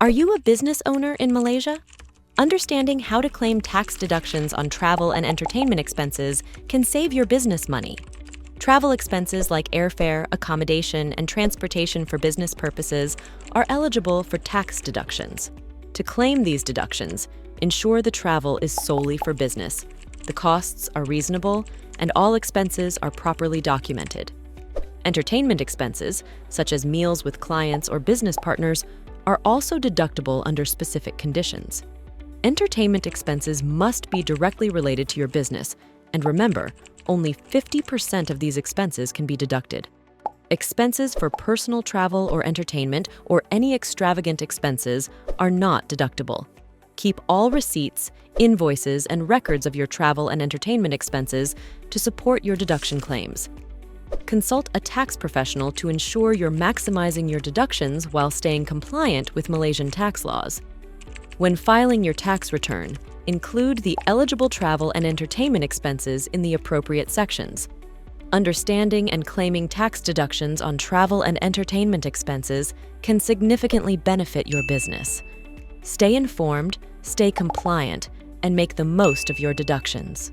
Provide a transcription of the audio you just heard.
Are you a business owner in Malaysia? Understanding how to claim tax deductions on travel and entertainment expenses can save your business money. Travel expenses like airfare, accommodation, and transportation for business purposes are eligible for tax deductions. To claim these deductions, ensure the travel is solely for business, the costs are reasonable, and all expenses are properly documented. Entertainment expenses, such as meals with clients or business partners, are also deductible under specific conditions. Entertainment expenses must be directly related to your business, and remember, only 50% of these expenses can be deducted. Expenses for personal travel or entertainment or any extravagant expenses are not deductible. Keep all receipts, invoices, and records of your travel and entertainment expenses to support your deduction claims. Consult a tax professional to ensure you're maximizing your deductions while staying compliant with Malaysian tax laws. When filing your tax return, include the eligible travel and entertainment expenses in the appropriate sections. Understanding and claiming tax deductions on travel and entertainment expenses can significantly benefit your business. Stay informed, stay compliant, and make the most of your deductions.